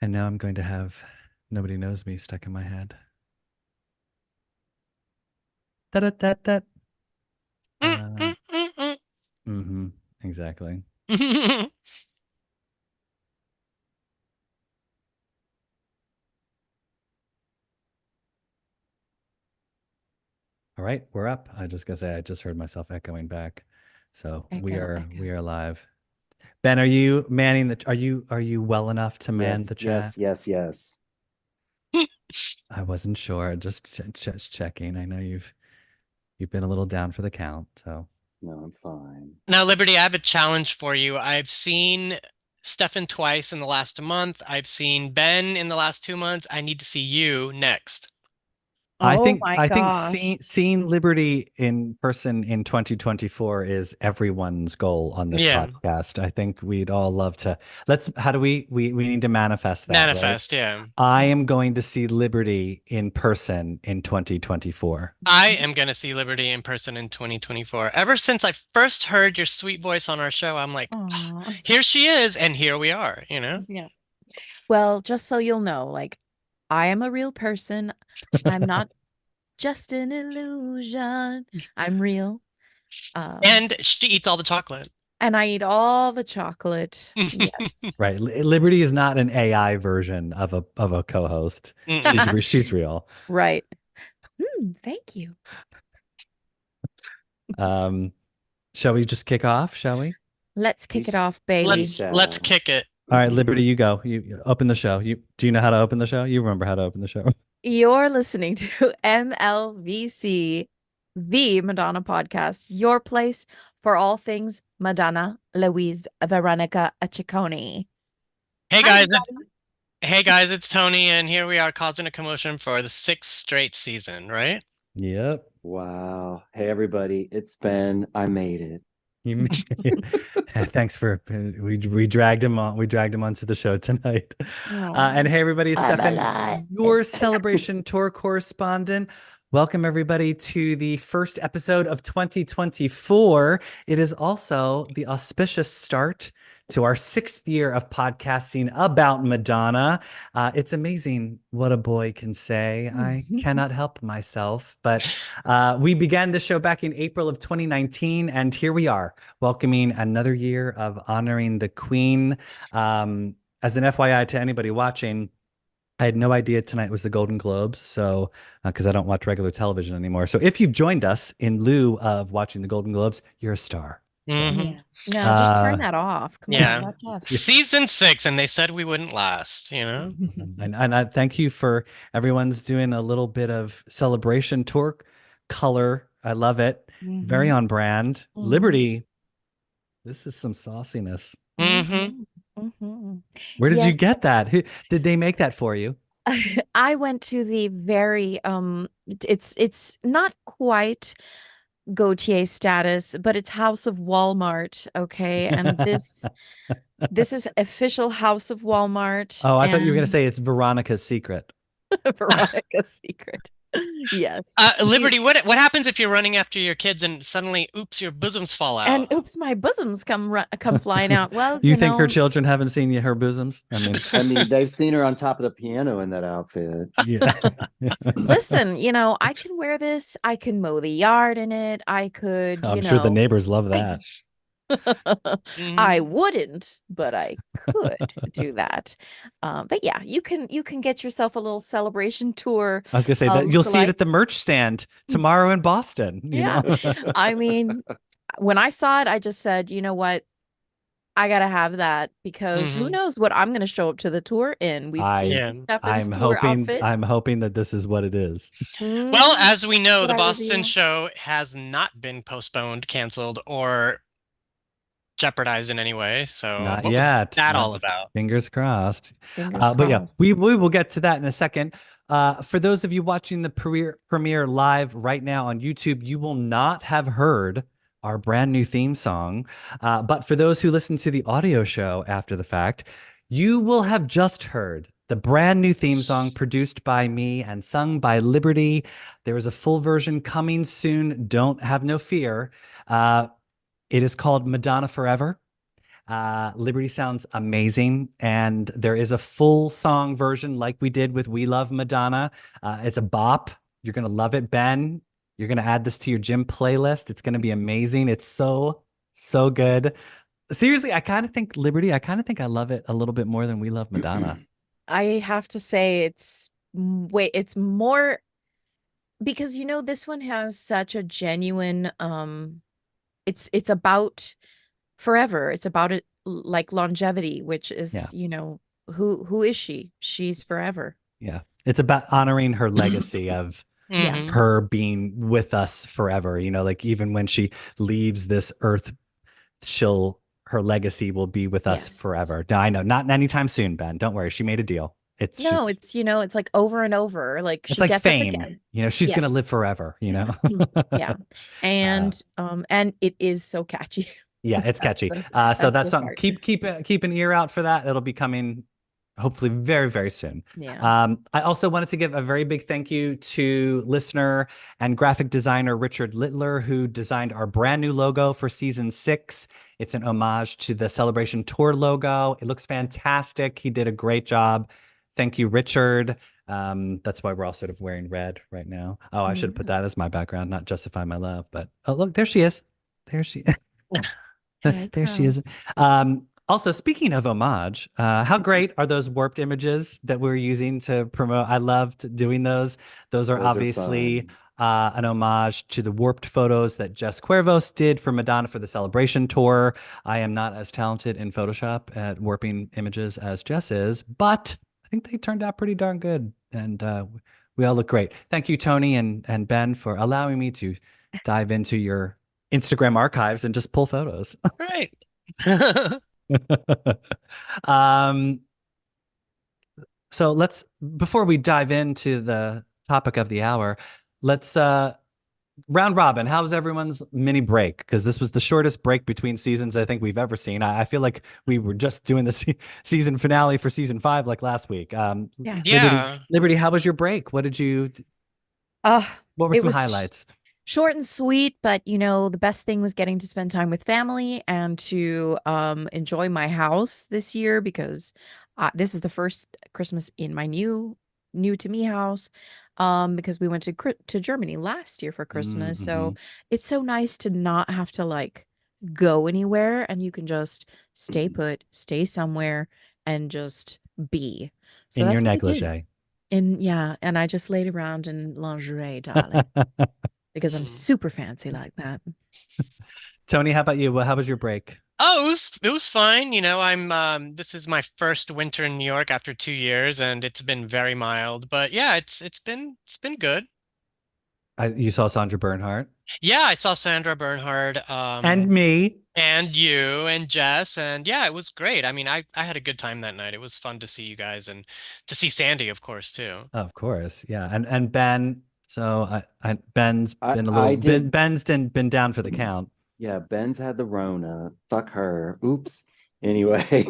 And now I'm going to have Nobody Knows Me stuck in my head. Da da da da. Uh, mm-hmm, exactly. All right, we're up. I just gotta say, I just heard myself echoing back. So we Echo, are we echo. are live. Ben, are you manning the are you well enough to man the Yes, chat? yes, yes, yes. I wasn't sure. Just checking. I know you've been a little down for the count, so No, I'm fine. Now, Liberty, I have a challenge for you. I've seen Stefan twice in the last month. I've seen Ben in the last 2 months. I need to see you next. I Oh think my I think gosh. seeing Liberty in person in 2024 is everyone's goal on this Yeah. podcast. I think we'd all love to. How do we need to manifest that, right? Manifest, yeah. I am going to see Liberty in person in 2024. I am going to see Liberty in person in 2024. Ever since I first heard your sweet voice on our show, I'm like, Aw. here she is, and here we are, you know? Yeah. Well, just so you'll know, like, I am a real person. I'm not just an illusion. I'm real. And she eats all the chocolate. And I eat all the chocolate. Yes. Right. Liberty is not an AI version of a co-host. She's real. Right. Thank you. Shall we just kick off, shall we? Let's kick it Yeesh. off, baby. Let's kick it. All right, Liberty, you go. You open the show. Do you know how to open the show? You remember how to open the show? You're listening to MLVC, the Madonna podcast, your place for all things Madonna, Louise, Veronica, Ciccone. Hey Hi, guys, everybody. hey guys, it's Tony, and here we are causing a commotion for the 6th straight season, right? Yep. Wow. Hey, everybody. It's Ben. I made it. Thanks for we dragged him on. We dragged him onto the show tonight. Oh. And hey, everybody, it's I'm Stefan, alive. your celebration tour correspondent. Welcome everybody to the first episode of 2024. It is also the auspicious start to our 6th year of podcasting about Madonna. It's amazing what a boy can say. I cannot help myself. But we began the show back in April of 2019, and here we are, welcoming another year of honoring the Queen. As an FYI to anybody watching, I had no idea tonight was the Golden Globes, so because I don't watch regular television anymore. So if you've joined us in lieu of watching the Golden Globes, you're a star. Mhm. No, just turn that off. Come Yeah. on, watch us. Season 6, and they said we wouldn't last, you know? And I thank you for everyone's doing a little bit of celebration tour color. I love it. Very on brand. Liberty, this is some sauciness. Where did you get that? Did they make that for you? I went to the very it's not quite Gautier status, but it's House of Walmart, okay? And this is official House of Walmart. Oh, I thought you were going to say it's Veronica's Secret. Veronica's Secret. Yes. Liberty, what happens if you're running after your kids and suddenly, oops, your bosoms fall out? And oops, my bosoms come flying out. Well, you think her children haven't seen her bosoms? I mean, they've seen her on top of the piano in that outfit. Yeah. Listen, I can wear this. I can mow the yard in it. I could, I'm sure the neighbors love that. I wouldn't, but I could do that. But yeah, you can get yourself a little celebration tour. I was gonna say that you'll see it at the merch stand tomorrow in Boston. You know? I mean, when I saw it, I just said, you know what? I gotta have that because who knows what I'm gonna show up to the tour in. We've seen Stefan's tour outfit. I'm hoping that this is what it is. Well, as we know, the Boston show has not been postponed, canceled, or jeopardized in any way. So not what yet. was that all about? Fingers crossed. Fingers but yeah, crossed. we will get to that in a second. For those of you watching the premiere live right now on YouTube, you will not have heard our brand new theme song. But for those who listen to the audio show after the fact, you will have just heard the brand new theme song produced by me and sung by Liberty. There is a full version coming soon. Don't have no fear. It is called Madonna Forever. Liberty sounds amazing, and there is a full song version like we did with We Love Madonna. It's a bop. You're gonna love it, Ben. You're gonna add this to your gym playlist. It's gonna be amazing. It's so, so good. Seriously, I kind of think Liberty, I kind of think I love it a little bit more than We Love Madonna. I have to say it's more because this one has such a genuine it's about forever. It's about it like longevity, which is, who is she? She's forever. Yeah. It's about honoring her legacy of Yeah. Mhm. her being with us forever. Like even when she leaves this earth, her legacy will be with us Yes. forever. Now, I know, not anytime soon, Ben. Don't worry. She made a deal. No, it's it's like over and over. Like It's she like gets up fame. again. She's gonna live Yes. forever, Yeah. And it is so catchy. Yeah, it's catchy. So that's that's the something. part. Keep an ear out for that. It'll be coming hopefully very, very soon. Yeah. I also wanted to give a very big thank you to listener and graphic designer Richard Littler, who designed our brand new logo for season 6. It's an homage to the Celebration Tour logo. It looks fantastic. He did a great job. Thank you, Richard. That's why we're all sort of wearing red right now. Oh, I should have put that as my background, not Justify My Love. But oh, look, there she is. There she there she is. Also, speaking of homage, how great are those warped images that we're using to promote? I loved doing those. Those are Those are obviously fun. an homage to the warped photos that Jess Cuervos did for Madonna for the Celebration tour. I am not as talented in Photoshop at warping images as Jess is, but I think they turned out pretty darn good, and we all look great. Thank you, Tony and Ben, for allowing me to dive into your Instagram archives and just pull photos. Right. um, so before we dive into the topic of the hour, let's round robin. How's everyone's mini break? Because this was the shortest break between seasons I think we've ever seen. I feel like we were just doing the season finale for season 5 like last week. Yeah. Yeah. Liberty, how was your break? What were It some was highlights? short and sweet, but the best thing was getting to spend time with family and to enjoy my house this year because this is the first Christmas in my new to me house because we went to Germany last year for Christmas. So it's so nice to not have to like go anywhere and you can just stay put, stay somewhere and just be. So In that's your what I did. negligee. And I just laid around in lingerie, darling. Because I'm super fancy like that. Tony, how about you? How was your break? Oh, it was fine. I'm this is my first winter in New York after 2 years, and it's been very mild. But yeah, it's been good. You saw Sandra Bernhardt Yeah, I saw Sandra Bernhard, and me. and you and Jess, and yeah, it was great. I mean, I had a good time that night. It was fun to see you guys and to see Sandy, of course, too. Of course, yeah, and Ben. So Ben's been a I little did. Ben's been down for the count. Yeah, Ben's had the Rona. Fuck her. Oops. Anyway.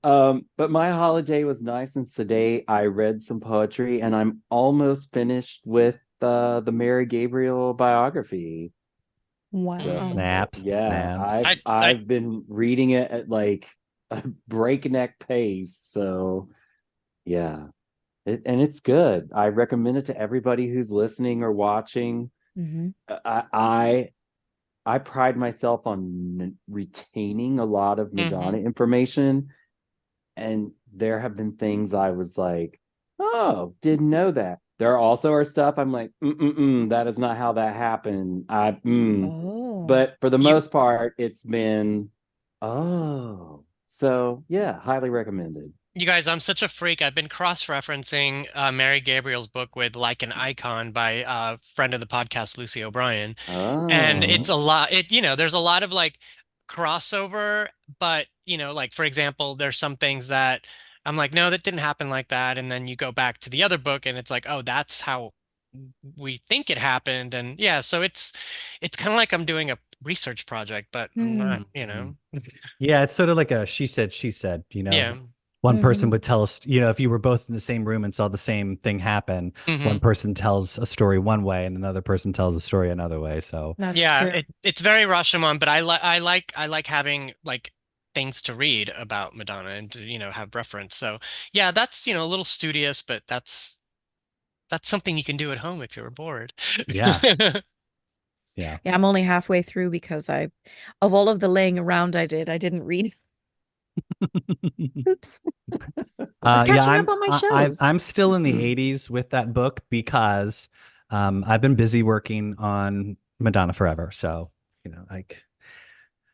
But my holiday was nice and sedate. I read some poetry and I'm almost finished with the Mary Gabriel biography. Wow. Snaps, Yeah, snaps. I've been reading it at like a breakneck pace. So yeah. And it's good. I recommend it to everybody who's listening or watching. Mm-hmm. I pride myself on retaining a lot of Madonna Mhm. information, and there have been things I was like, "Oh, didn't know that." There also are stuff I'm like, that is not how that happened." Oh. But for the You most part, it's been, oh, so yeah, highly recommended. You guys, I'm such a freak. I've been cross-referencing Mary Gabriel's book with Like an Icon by a friend of the podcast, Lucy O'Brien. And Oh, it's a lot, there's a lot of like crossover, but like for example, there's some things that I'm like, no, that didn't happen like that. And then you go back to the other book and it's like, oh, that's how we think it happened. And yeah, so it's kind of like I'm doing a research project, but I'm not, Yeah, it's sort of like a she said, yeah. one person Mhm. would tell us, if you were both in the same room and saw the same thing happen, one Mhm. person tells a story one way and another person tells a story another way. So That's Yeah, true. it's very Rashomon, but I like having like things to read about Madonna and to, have reference. So yeah, that's a little studious, but that's something you can do at home if you're bored. yeah, yeah. Yeah, I'm only halfway through because of all of the laying around I didn't read. Oops. I was Yeah, catching up on my shows. I'm still in the 80s with that book because I've been busy working on Madonna Forever. So, like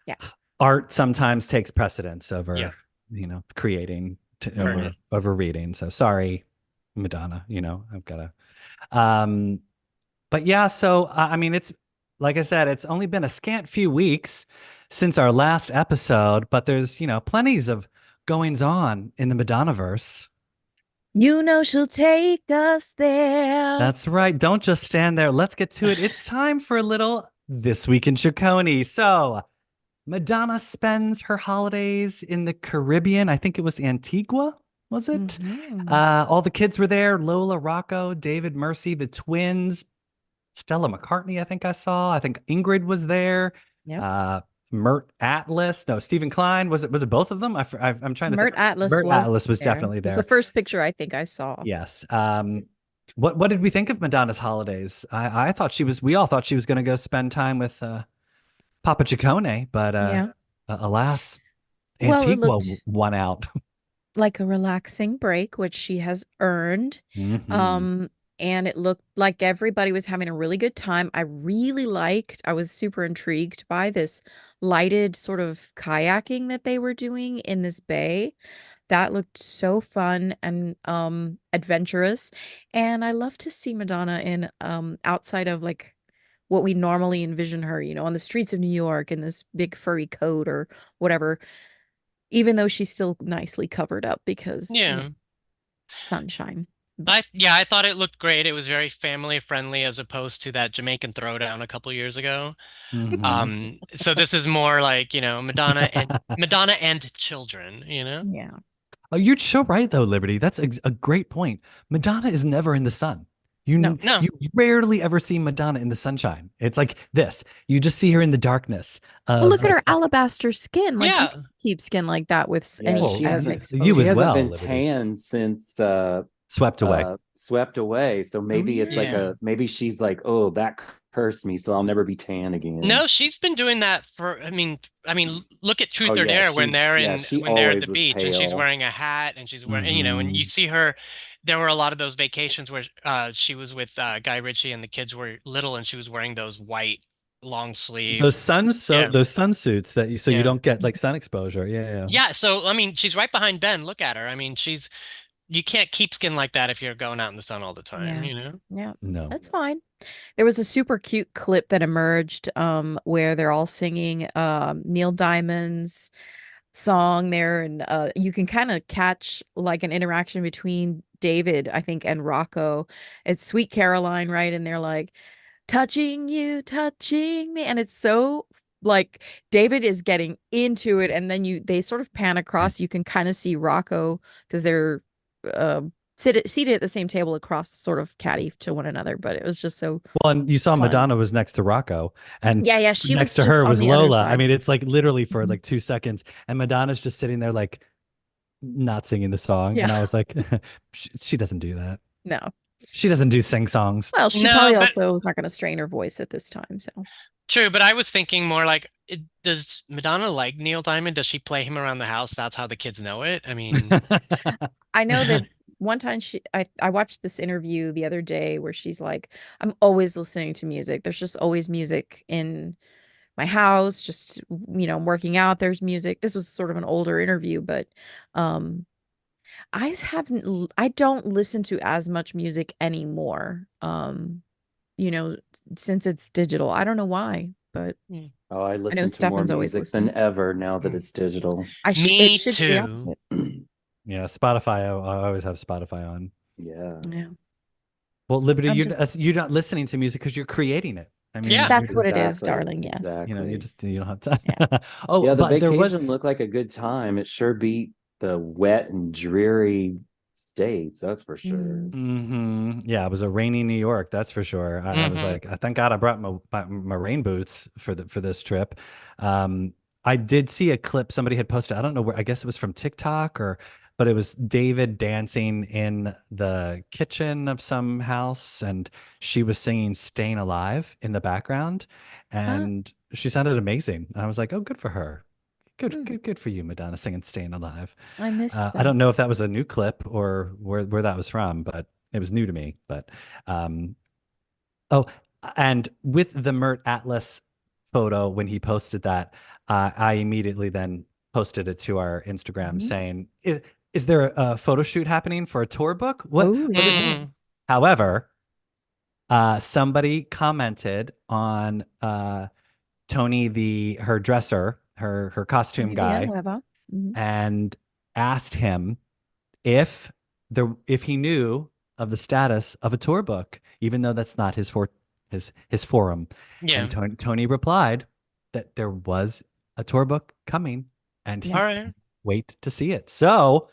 Yeah. art sometimes takes precedence Yeah. over, creating Mhm. over reading. So sorry, Madonna, I've got to but yeah, so I mean it's like I said, it's only been a scant few weeks since our last episode, but there's, plenties of goings on in the Madonnaverse. You know she'll take us there. That's right. Don't just stand there. Let's get to it. It's time for a little This Week in Ciccone. So, Madonna spends her holidays in the Caribbean. I think it was Antigua, was it? Mhm. All the kids were there. Lola, Rocco, David, Mercy, the twins, Stella McCartney, I think I saw. I think Ingrid was there. Yep. Mert Atlas. No, Stephen Klein. Was it both of them? I'm trying to think. Mert Atlas Mert was Atlas was there. definitely It was the there. first picture I think I saw. Yes. What did we think of Madonna's holidays? I thought we all thought she was going to go spend time with Papa Ciccone, but Yeah. alas, Well, it Antigua looked won out. like a relaxing break, which she has earned. Mhm. And it looked like everybody was having a really good time. I was super intrigued by this lighted sort of kayaking that they were doing in this bay. That looked so fun and adventurous. And I love to see Madonna in outside of like what we normally envision her, on the streets of New York in this big furry coat or whatever, even though she's still nicely covered up because, Yeah. sunshine. But I thought it looked great. It was very family friendly as opposed to that Jamaican throwdown a couple years ago. Mhm. So this is more like, Madonna and children. yeah. Oh, you're so right, though, Liberty. That's a great point. Madonna is never in the sun. No. No. You rarely ever see Madonna in the sunshine. It's like this. You just see her in the darkness Well, of look at her alabaster skin. Like you Yeah. can keep skin like that with Yeah, any well, she kind of hasn't you exposure. she as hasn't well, been Liberty. tan since Swept away. Swept Away. So Oh maybe it's like Yeah. maybe she's like, oh, that cursed me, so I'll never be tan again. No, she's been doing that for, look at Oh Truth or yeah, Dare when she they're yeah, in she when they're at the always was beach and she's pale. wearing a hat and she's wearing, and you Mhm. see her. There were a lot of those vacations where she was with Guy Ritchie and the kids were little and she was wearing those white long sleeve. Yeah. Those sunsuits that so you Yeah. don't get like sun exposure. Yeah, yeah. Yeah, so she's right behind Ben. Look at her. You can't keep skin like that if you're going out in the sun all the time, Yeah. you know? Yeah. No. That's fine. There was a super cute clip that emerged where they're all singing Neil Diamond's song there and you can kind of catch like an interaction between David, I think, and Rocco. It's Sweet Caroline, right? And they're like touching you, touching me, and it's so like David is getting into it and then they sort of pan across. You can kind of see Rocco because they're uh, seated at the same table across sort of catty to one another, but it was just so Well, and you saw fun. Madonna was next to Rocco, and Yeah, she next was to just her on was the other Lola. I side. mean, it's like literally for Mhm. like 2 seconds, and Madonna's just sitting there like not singing the song, and I Yeah. was like, she doesn't do that. No. She doesn't do sing songs. Well, she No, probably but also was not going to strain her voice at this time, so. true, but I was thinking more like, does Madonna like Neil Diamond? Does she play him around the house? That's how the kids know it. I mean, I know that one time I watched this interview the other day where she's like, I'm always listening to music. There's just always music in my house, just I'm working out, there's music. This was sort of an older interview, but um I don't listen to as much music anymore. You know, since it's digital. I don't know why, but mm, Oh, I I know listen to more Stefan's always music than listening. ever now that it's digital. It me should be the too. opposite. Yeah, Spotify. I always have Spotify on. Yeah. Yeah. Well, Liberty, I'm just you're not listening to music because you're creating it. I mean, Yeah. That's you're what it just, is, Exactly. darling. Yes. you Exactly. just you don't have Yeah. to. Oh, Yeah, the but there was vacation looked like a good time. It sure beat the wet and dreary states, that's for sure. Yeah, it was a rainy New York, that's for sure. I was like, I thank God I brought my rain boots for this trip. I did see a clip somebody had posted. I don't know where. I guess it was from TikTok but it was David dancing in the kitchen of some house, and she was singing "Staying Alive" in the background, and she sounded amazing. I was like, oh, good for her. Good for you, Madonna, singing "Staying Alive." I missed I that. don't know if that was a new clip or where that was from, but it was new to me. But oh, and with the Mert Atlas photo, when he posted that, I immediately then posted it to our Instagram saying, is there a photo shoot happening for a tour book? What Oh, what is yeah. it? However, somebody commented on Tony, her dresser, her costume Tony guy, Villanueva. and asked him if he knew of the status of a tour book, even though that's not his forum. Yeah. And Tony replied that there was a tour book coming, and he All right. wait to see it. So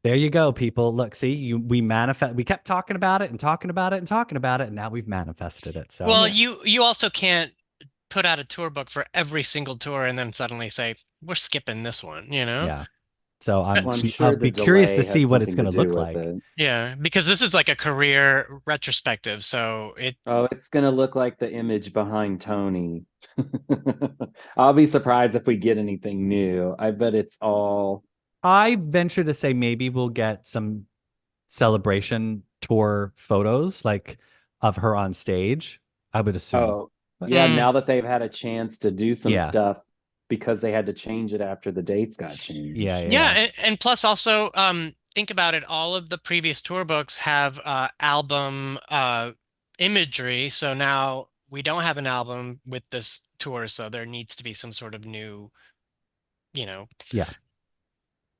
there you go, people. Look, see, we kept talking about it and talking about it and talking about it, and now we've manifested it. So Well, you also can't put out a tour book for every single tour and then suddenly say, we're skipping this one, you know? yeah. So Well, I'm I'll sure the be curious to delay see had what it's something going to to look do with like. it. Yeah, because this is like a career retrospective, so Oh, it's gonna look like the image behind Tony. I'll be surprised if we get anything new. I bet it's all. I venture to say maybe we'll get some celebration tour photos like of her on stage. I would assume. Oh, But yeah. Now that they've had a chance to do some yeah, stuff because they had to change it after the dates got changed. yeah. yeah, and plus also think about it, all of the previous tour books have album imagery, so now we don't have an album with this tour, so there needs to be some sort of new, you know. Yeah.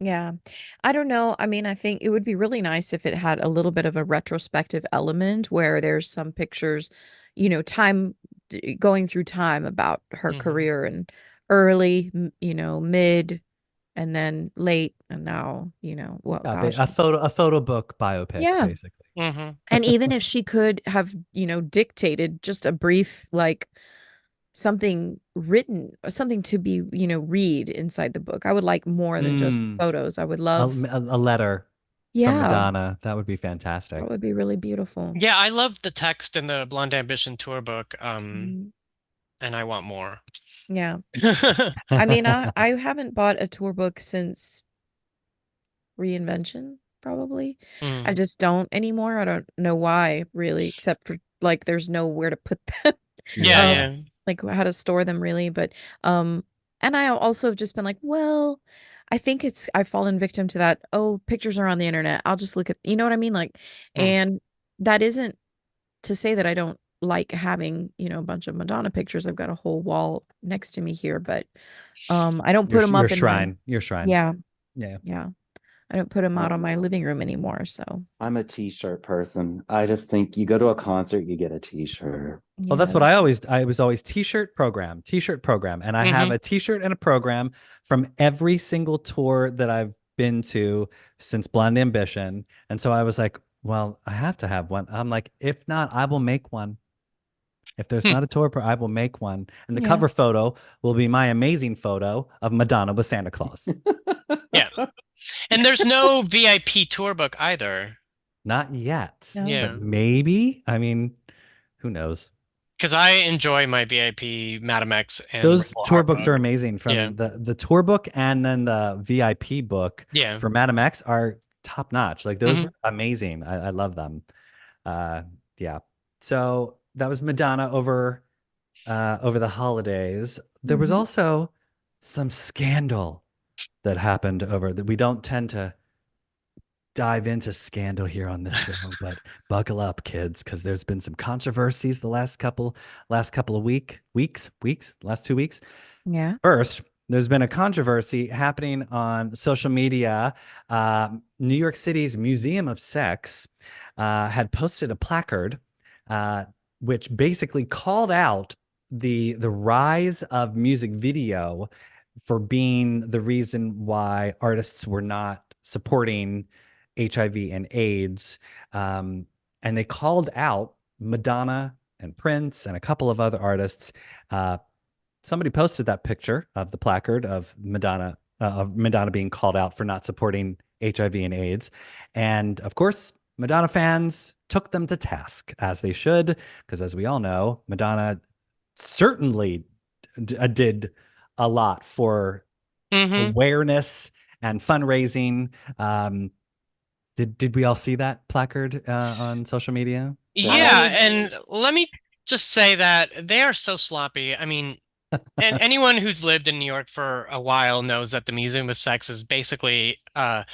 Yeah. I don't know. I mean, I think it would be really nice if it had a little bit of a retrospective element where there's some pictures, time going through time about her career and early, mid, and then late, and now, well, gosh. A photo book biopic, Yeah. basically. And even if she could have, dictated just a brief, like something written, something to be, read inside the book. I would like more than just photos. I would love a letter from Madonna. That would be fantastic. That would be really beautiful. Yeah, I love the text in the Blonde Ambition tour book, and I want more. Yeah. I mean, I haven't bought a tour book since Reinvention, probably. I just don't anymore. I don't know why, really, except for like there's nowhere to put them. Yeah. Like how to store them, really. But and I also have just been like, well, I think I've fallen victim to that. Oh, pictures are on the internet. I'll just look at, you know what I mean? Like, and that isn't to say that I don't like having, a bunch of Madonna pictures. I've got a whole wall next to me here, but I don't put them up in your shrine. Yeah. Yeah. I don't put them out on my living room anymore. So I'm a t-shirt person. I just think you go to a concert, you get a t-shirt. Well, that's what I was always t-shirt program. And I have a t-shirt and a program from every single tour that I've been to since Blonde Ambition. And so I was like, well, I have to have one. I'm like, if not, I will make one. If there's not a tour, I will make one. And the cover photo will be my amazing photo of Madonna with Santa Claus. Yeah. And there's no VIP tour book either. Not yet. No. Yeah. But maybe. I mean, who knows? Because I enjoy my VIP Madam X and those Ripple tour art books book. are amazing. From the tour book and then the VIP book for Madam X are top notch. Like those were amazing. I love them. Yeah. So that was Madonna over the holidays. There was also some scandal that happened over that. We don't tend to dive into scandal here on this show, but buckle up, kids, because there's been some controversies the last couple of last 2 weeks. Yeah. First, there's been a controversy happening on social media. New York City's Museum of Sex had posted a placard which basically called out the rise of music video for being the reason why artists were not supporting HIV and AIDS. And they called out Madonna and Prince and a couple of other artists. Somebody posted that picture of the placard of Madonna being called out for not supporting HIV and AIDS. And of course, Madonna fans took them to task, as they should, because as we all know, Madonna certainly did a lot for awareness and fundraising. Did we all see that placard on social media? Yeah, and let me just say that they are so sloppy. I mean, and anyone who's lived in New York for a while knows that the Museum of Sex is basically a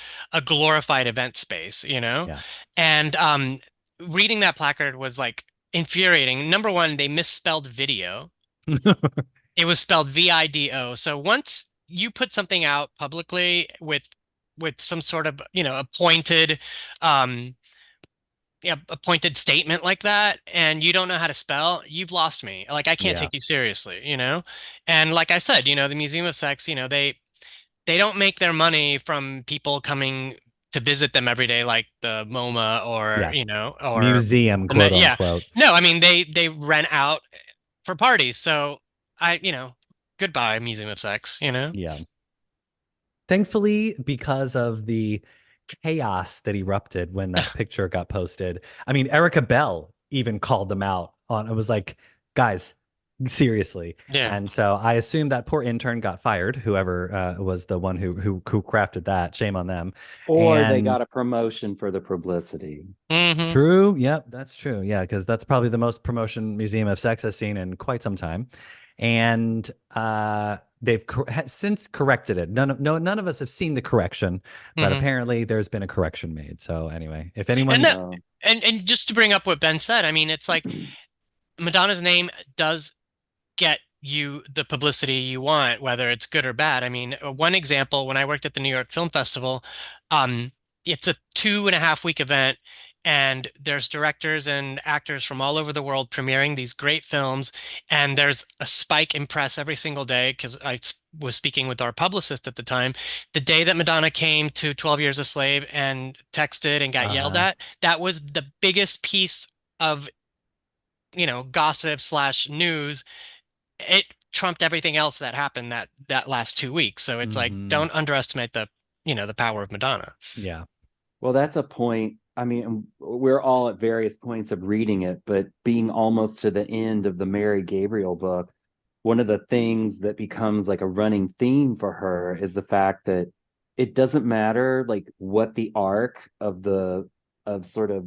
glorified event space, you know? Yeah. And reading that placard was like infuriating. Number one, they misspelled video. It was spelled VIDO. So once you put something out publicly with some sort of, appointed appointed statement like that, and you don't know how to spell, you've lost me. Like, I can't Yeah. take you seriously, And like I said, the Museum of Sex, they don't make their money from people coming to visit them every day, like the MoMA or, Yeah. or museum, the quote yeah. unquote. No, I mean, they rent out for parties. So goodbye, Museum of Sex, Yeah. Thankfully, because of the chaos that erupted when that picture got posted, I mean, Erica Bell even called them out on it, was like, guys, seriously. Yeah. And so I assume that poor intern got fired, whoever was the one who crafted that. Shame on them. Or they And got a promotion for the publicity. true. Yep, that's true. Yeah, because that's probably the most promotion Museum of Sex has seen in quite some time. And they've since corrected it. None of us have seen the correction, but apparently there's been a correction made. So anyway, if anyone, and just to bring up what Ben said, I mean, it's like Madonna's name does get you the publicity you want, whether it's good or bad. I mean, one example, when I worked at the New York Film Festival, it's a 2.5 week event, and there's directors and actors from all over the world premiering these great films, and there's a spike in press every single day, because I was speaking with our publicist at the time. The day that Madonna came to 12 Years a Slave and texted and got yelled at, that was the biggest piece of gossip / news. It trumped everything else that happened that last 2 weeks. So it's like, don't underestimate the power of Madonna. Yeah. Well, that's a point. I mean, we're all at various points of reading it, but being almost to the end of the Mary Gabriel book, one of the things that becomes like a running theme for her is the fact that it doesn't matter like what the arc of sort of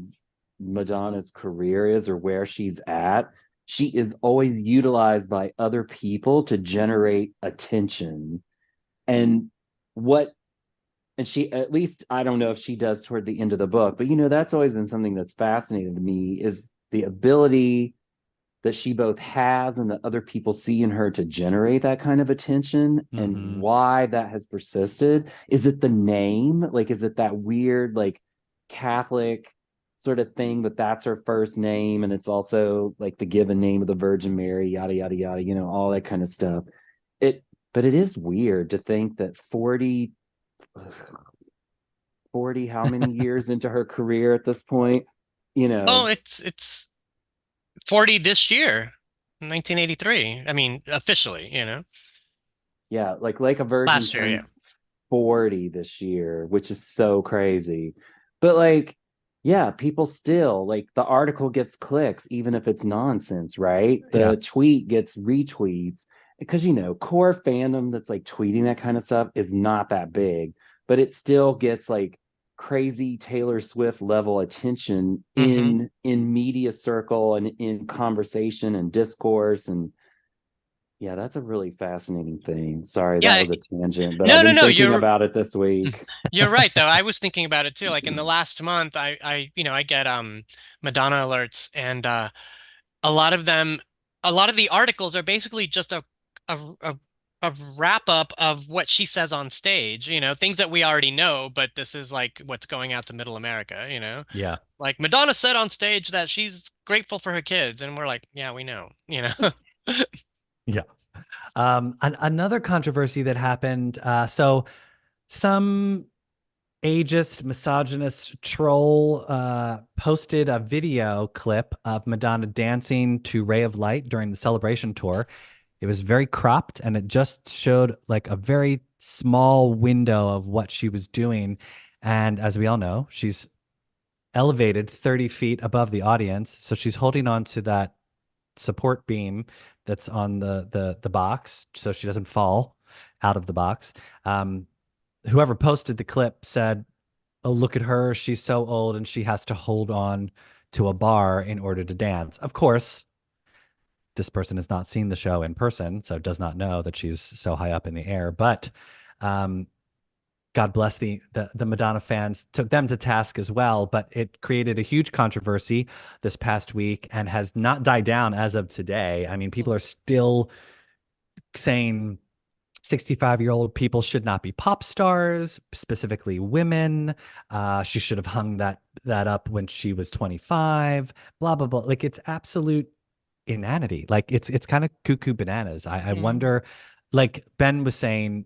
Madonna's career is or where she's at. She is always utilized by other people to generate attention. And she, at least, I don't know if she does toward the end of the book, but that's always been something that's fascinated me, is the ability that she both has and that other people see in her to generate that kind of attention, and why that has persisted. Is it the name? Like, is it that weird, like, Catholic sort of thing that's her first name, and it's also like the given name of the Virgin Mary, yada yada yada, all that kind of stuff. But it is weird to think that 40 how many years into her career at this point, Oh, it's 40 this year, 1983. I mean, officially, yeah, like a Virgin last year, turns 40 this year, which is so crazy. But like, yeah, people still, like, the article gets clicks even if it's nonsense, right? The tweet gets retweets, because core fandom that's like tweeting that kind of stuff is not that big, but it still gets like crazy Taylor Swift level attention in media circle and in conversation and discourse. And yeah, that's a really fascinating thing. Sorry, that was a tangent, but I've been thinking about it this week. You're right, though. I was thinking about it too. Like, in the last month, I get Madonna alerts, and a lot of the articles are basically just a wrap up of what she says on stage, things that we already know, but this is like what's going out to middle America, Yeah. Like, Madonna said on stage that she's grateful for her kids, and we're like, yeah, we know, Yeah. Another controversy that happened. So some ageist, misogynist troll posted a video clip of Madonna dancing to Ray of Light during the Celebration tour. It was very cropped and it just showed like a very small window of what she was doing. And as we all know, she's elevated 30 feet above the audience. So she's holding on to that support beam that's on the box so she doesn't fall out of the box. Whoever posted the clip said, "Oh, look at her. She's so old and she has to hold on to a bar in order to dance." Of course, this person has not seen the show in person, so does not know that she's so high up in the air. But God bless the Madonna fans, took them to task as well. But it created a huge controversy this past week and has not died down as of today. I mean, people are still saying 65-year-old people should not be pop stars, specifically women. She should have hung that up when she was 25, blah, blah, blah. Like, it's absolute inanity. Like, it's kind of cuckoo bananas. I wonder, like Ben was saying,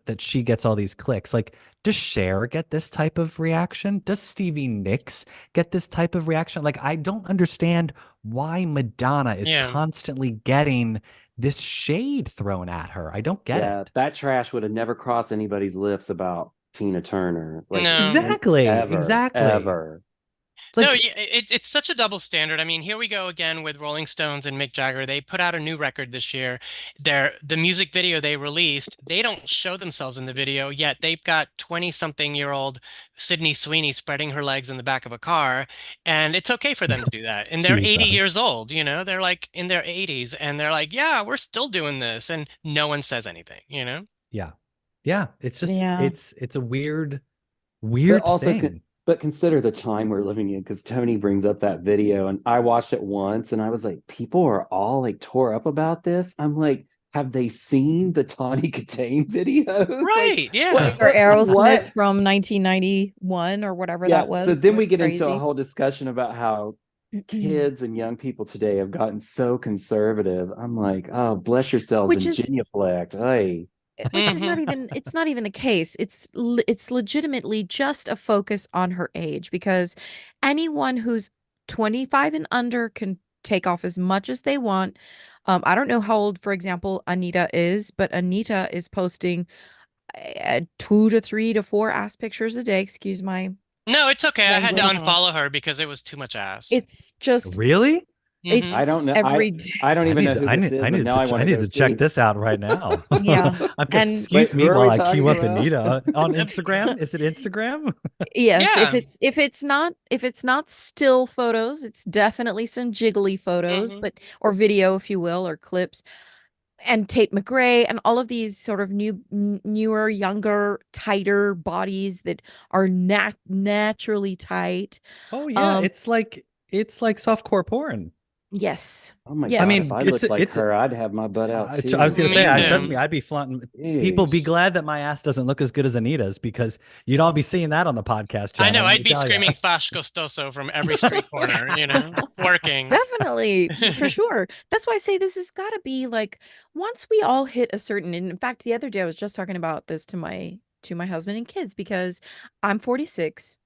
that she gets all these clicks. Like, does Cher get this type of reaction? Does Stevie Nicks get this type of reaction? Like, I don't understand why Madonna is constantly getting this shade thrown at her. I don't get it. That trash would have never crossed anybody's lips about Tina Turner. Like, No. Exactly. Ever. Like, no, it's such a double standard. I mean, here we go again with Rolling Stones and Mick Jagger. They put out a new record this year. The music video they released, they don't show themselves in the video, yet they've got 20-something-year-old Sydney Sweeney spreading her legs in the back of a car, and it's okay for them to do that. And they're 80 years old, you know? They're like in their 80s, and they're like, yeah, we're still doing this, and no one says anything, you know? Yeah. It's just, it's a weird But thing. But consider the time we're living in, because Tony brings up that video and I watched it once and I was like, people are all like tore up about this. I'm like, have they seen the Tawny Katane videos? Right, like, yeah. Or Aerosmith from 1991 or whatever that was. So then we get crazy. into a whole discussion about how kids and young people today have gotten so conservative. I'm like, oh, bless yourselves and genuflect. Hey. Which is not even, it's not even the case. It's legitimately just a focus on her age, because anyone who's 25 and under can take off as much as they want. I don't know how old, for example, Anita is, but Anita is posting 2 to 3 to 4 ass pictures a day. Excuse my No, it's okay. I had to language. unfollow her because it was too much ass. It's just really. It's I don't know. every day. I don't even know who this is. I need to check this out right now. Yeah. And excuse me while I queue up Anita on Instagram. Is it Instagram? Yes. Yeah. If it's not still photos, it's definitely some jiggly photos, but or video, if you will, or clips. And Tate McRae and all of these sort of newer, younger, tighter bodies that are naturally tight. Oh yeah, it's like softcore porn. Yes. Oh my Yes. God! I mean, if I looked like her, I'd have my butt out too. I was gonna say, trust too. me, I'd be flaunting. People be glad that my ass doesn't look as good as Anita's, because you'd all be seeing that on the podcast channel. I know. I'd be screaming "Fash Costoso" from every street corner, you know, working. Definitely, for sure. That's why I say this has got to be like, once we all hit a certain. And in fact, the other day I was just talking about this to my husband and kids, because I'm 46.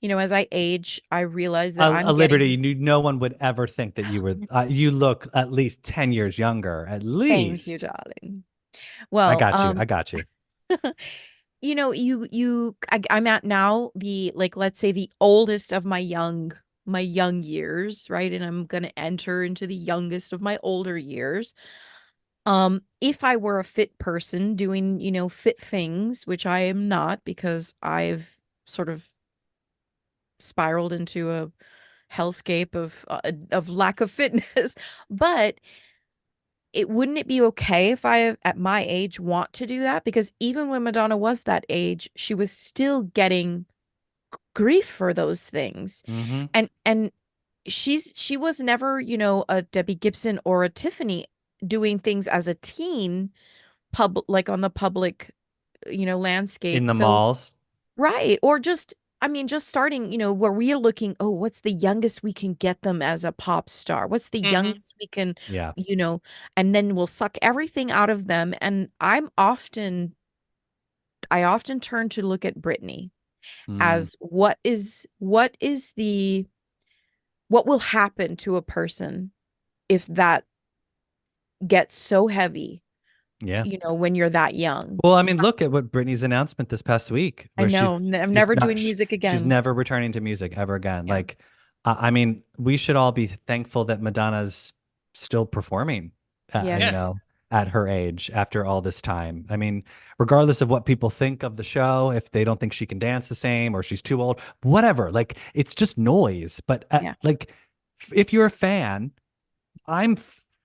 You know, as I age, I realize that I'm Liberty. No one would ever think that you were. You look at least 10 years younger. At least. Thank you, darling. Well, I got you. You know, I'm at now let's say the oldest of my young years, right? And I'm gonna enter into the youngest of my older years. If I were a fit person doing, fit things, which I am not, because I've sort of spiraled into a hellscape of lack of fitness, but wouldn't it be okay if I at my age want to do that? Because even when Madonna was that age, she was still getting grief for those things. And she was never, a Debbie Gibson or a Tiffany doing things as a teen, like on the public, landscape in the malls. Right. Or just I mean, just starting, where we are looking, oh, what's the youngest we can get them as a pop star? What's the youngest we can, Yeah. and then we'll suck everything out of them. And I often turn to look at Britney Mm, as what will happen to a person if that gets so heavy, yeah. when you're that young. Well, I mean, look at what Britney's announcement this past week, I where know, I'm never not doing music she's again. never returning to music ever again. Yeah. Like, I mean, we should all be thankful that Madonna's still performing, Yes. at her age after all this time. I mean, regardless of what people think of the show, if they don't think she can dance the same or she's too old, whatever. Like, it's just noise. But Yeah. like, if you're a fan, I'm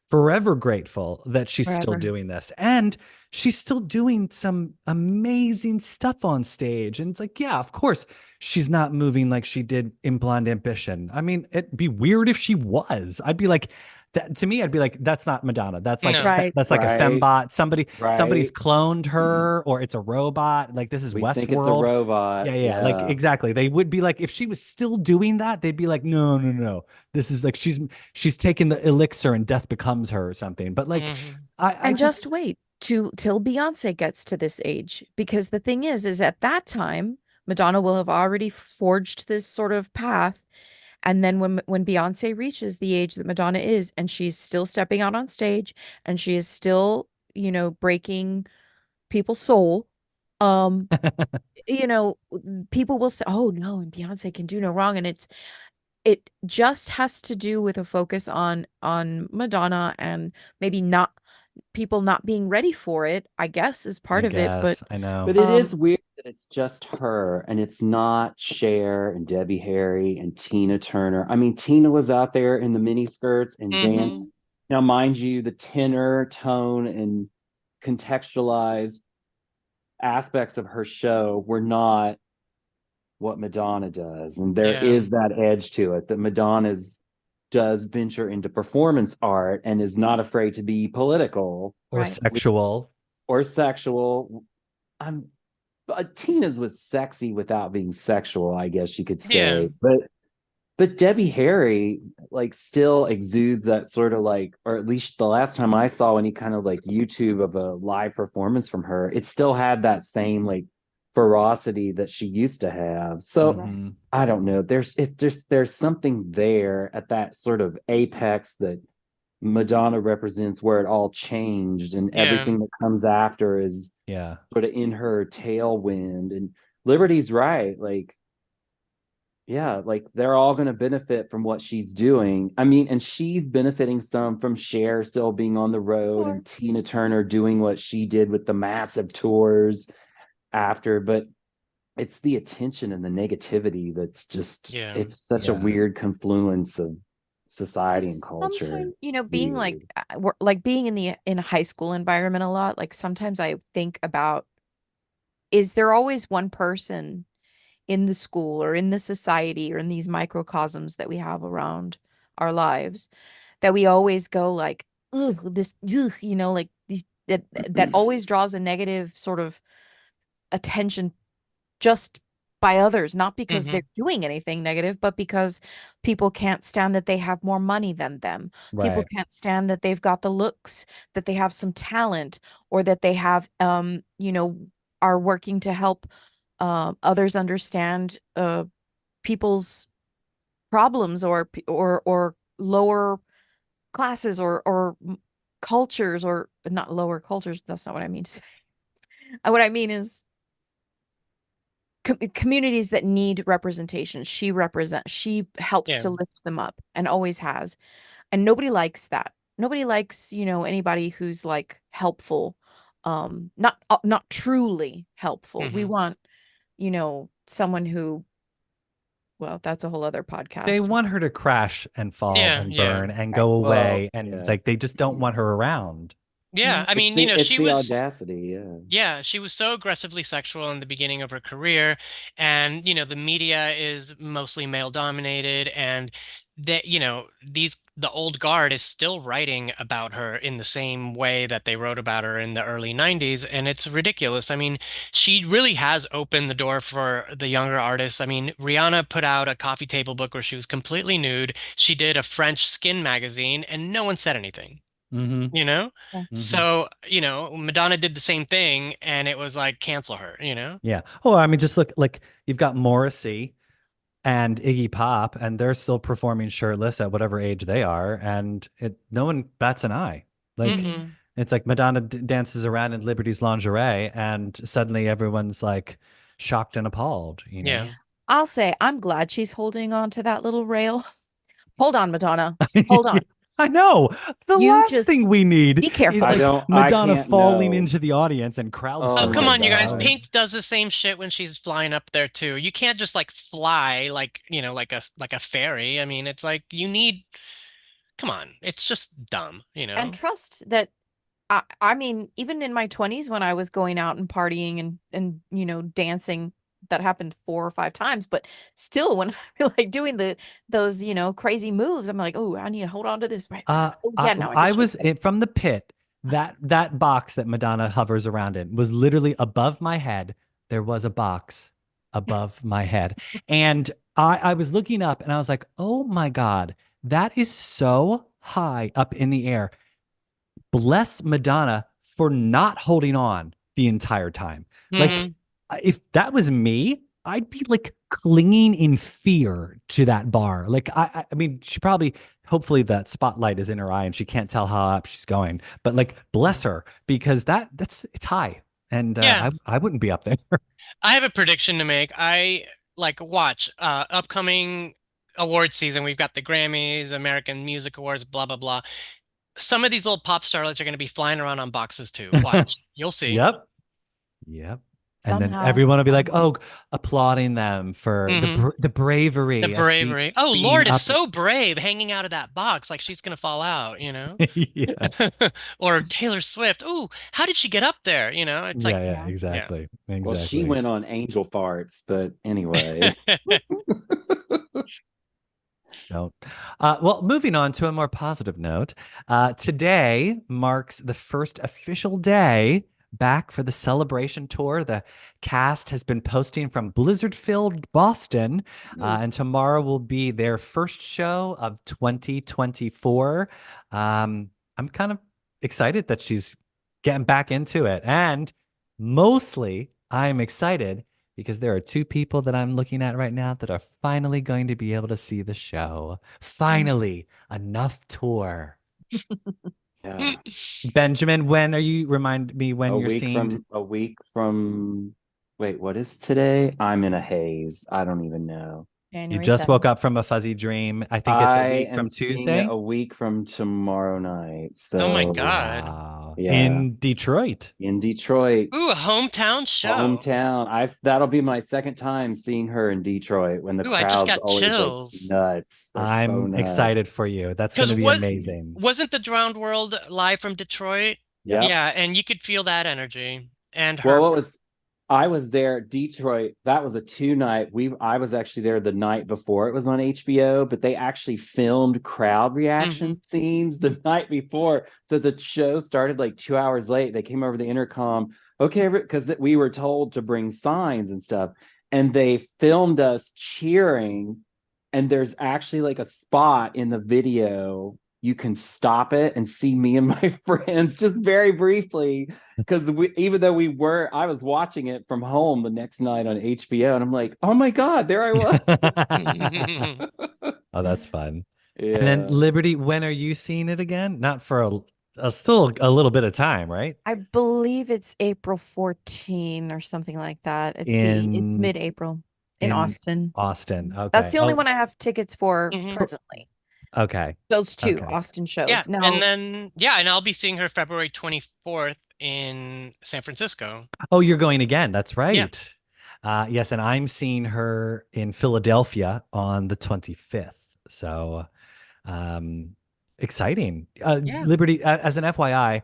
forever grateful that she's still Forever. doing this. And she's still doing some amazing stuff on stage. And it's like, yeah, of course, she's not moving like she did in Blonde Ambition. I mean, it'd be weird if she was. I'd be like, that to me, I'd be like, that's not Madonna. That's like No. Right. that's like a Right. fembot. Somebody's Right. cloned her, or it's a robot. Like this is We think it's a Westworld. robot. Yeah, like Yeah. exactly. They would be like, if she was still doing that, they'd be like, no, no, no. This is like she's taking the elixir and death becomes her or something. But like, Mhm. I And just just wait till Beyonce gets to this age, because the thing is at that time, Madonna will have already forged this sort of path. And then when Beyonce reaches the age that Madonna is, and she's still stepping out on stage, and she is still, breaking people's soul, um, people will say, "Oh no, and Beyonce can do no wrong," and it just has to do with a focus on Madonna, and maybe not people not being ready for it, I guess, is I part of it. But guess I know. But it is weird that it's just her and it's not Cher and Debbie Harry and Tina Turner. I mean, Tina was out there in the mini skirts and danced. Mhm. Now, mind you, the tenor, tone, and contextualized aspects of her show were not what Madonna does. And there Yeah. is that edge to it that Madonna's does venture into performance art and is not afraid to be political Or Right. sexual. or sexual. I'm Tina's was sexy without being sexual, I guess you could Yeah. say. But Debbie Harry like still exudes that sort of like, or at least the last time I saw any kind of like YouTube of a live performance from her, it still had that same like ferocity that she used to have. So Mhm. I don't know. There's something there at that sort of apex that Madonna represents where it all changed and Yeah. everything that comes after is Yeah. sort of in her tailwind. And Liberty's right. Like, yeah, like they're all going to benefit from what she's doing. I mean, and she's benefiting some from Cher still being on the road Sure. and Tina Turner doing what she did with the massive tours after. But it's the attention and the negativity that's just, Yeah. it's such a Yeah. weird confluence of society and culture. Sometimes, being like Weird. like being in a high school environment a lot, like sometimes I think about, is there always one person in the school or in the society or in these microcosms that we have around our lives that we always go like, ugh, this, ugh, like these that always draws a negative sort of attention just by others, not because they're Mhm. doing anything negative, but because people can't stand that they have more money than them. People Right. can't stand that they've got the looks, that they have some talent, or that they have, are working to help others understand people's problems, or lower classes, or cultures, or not lower cultures. That's not what I mean to say. What I mean is communities that need representation. She helps Yeah. to lift them up and always has. And nobody likes that. Nobody likes, anybody who's like helpful, not truly helpful. We Mhm. want, someone who, well, that's a whole other They podcast. want her to crash and fall Yeah. and Yeah. burn and Right. go Well, away. And yeah. like they just don't want her around. Yeah. Yeah. I mean, It's she the was audacity, yeah. yeah, she was so aggressively sexual in the beginning of her career, and the media is mostly male dominated, and that these the old guard is still writing about her in the same way that they wrote about her in the early 90s, and it's ridiculous. I mean, she really has opened the door for the younger artists. I mean, Rihanna put out a coffee table book where she was completely nude. She did a French skin magazine, and no one said anything, Mm-hmm. you know? Yeah. Mm-hmm. So, Madonna did the same thing, and it was like, cancel her, you know? Yeah. Oh, I mean, just look, like, you've got Morrissey and Iggy Pop, and they're still performing shirtless at whatever age they are, and no one bats an eye. Like, Mm-mm. it's like Madonna dances around in Liberty's lingerie, and suddenly everyone's like shocked and appalled, you know? Yeah. I'll say I'm glad she's holding on to that little rail. Hold on, Madonna. Hold on. I know. The You last just thing we need be is careful. like I Madonna can't falling know. into the audience and crowd Oh Oh, surfing. come my on, you guys. God. Pink does the same shit when she's flying up there too. You can't just like fly like, like a fairy. I mean, it's like come on. It's just dumb, you know? And trust that I mean, even in my 20s when I was going out and partying and dancing, that happened 4 or 5 times, but still when I'm like doing those crazy moves, I'm like, oh, I need to hold on to this. Right. Oh yeah, now I I can shake was it. from the pit. That box that Madonna hovers around in was literally above my head. There was a box above my head, and I was looking up, and I was like, "Oh my God, that is so high up in the air." Bless Madonna for not holding on the entire time. Like, Mhm. if that was me, I'd be like clinging in fear to that bar. Like, I mean, she probably, hopefully that spotlight is in her eye and she can't tell how up she's going. But like, bless her, because it's high, and Yeah. I wouldn't be up there. I have a prediction to make. I like watch upcoming award season. We've got the Grammys, American Music Awards, blah blah blah. Some of these little pop starlets are going to be flying around on boxes too. Watch. You'll see. Yep. Yep. And then Somehow. everyone will be like, "Oh, applauding them for Mhm. the bravery The of bravery. Oh, being Lord is up." so brave hanging out of that box like she's gonna fall out, you know? Yeah. Or Taylor Swift. Oh, how did she get up there? It's like, Yeah, yeah, Yeah. yeah. exactly. Well, she Exactly. went on angel farts, but anyway. Don't. Well, moving on to a more positive note. Today marks the first official day back for the celebration tour. The cast has been posting from blizzard-filled Boston, and tomorrow will be their first show of 2024. I'm kind of excited that she's getting back into it, and mostly I'm excited because there are two people that I'm looking at right now that are finally going to be able to see the show. Finally, enough tour. Yeah. Benjamin, when are you? Remind me when A you're week seeing. from a week from wait, what is today? I'm in a haze. I don't even know. You January just woke 7th. up from a fuzzy dream. I think it's a I week am from seeing it Tuesday. a week from tomorrow night. Oh my So God. Wow. yeah, In Detroit. in Detroit, Ooh, a hometown show. hometown. That'll be my second time seeing her in Detroit when the Ooh, I just crowds got always go chills. nuts. They're so I'm excited nuts. for you. That's going Because to be amazing. wasn't the Drowned World live from Detroit? Yep. Yep. Yeah, and you could feel that energy and Well, her. what was I was there, Detroit. That was a 2 night. I was actually there the night before it was on HBO, but they actually filmed crowd reaction Mhm. scenes the night before. So the show started like 2 hours late. They came over the intercom, okay, because we were told to bring signs and stuff, and they filmed us cheering. And there's actually like a spot in the video you can stop it and see me and my friends just very briefly because even though I was watching it from home the next night on HBO, and I'm like, oh my God, there I was. Oh, that's fun. And then Yeah. Liberty, when are you seeing it again? Not for still a little bit of time, right? I believe it's April 14 or something like that. It's In mid-April in Austin. Austin. That's Okay. the only Oh, one I have tickets for Mhm. presently. okay. Those two Okay. Austin Yeah, shows. and Now, then and I'll be seeing her February 24th in San Francisco. Oh, you're going again. That's Yeah. right. Yes, and I'm seeing her in Philadelphia on the 25th. So, exciting. Yeah. Liberty, as an FYI,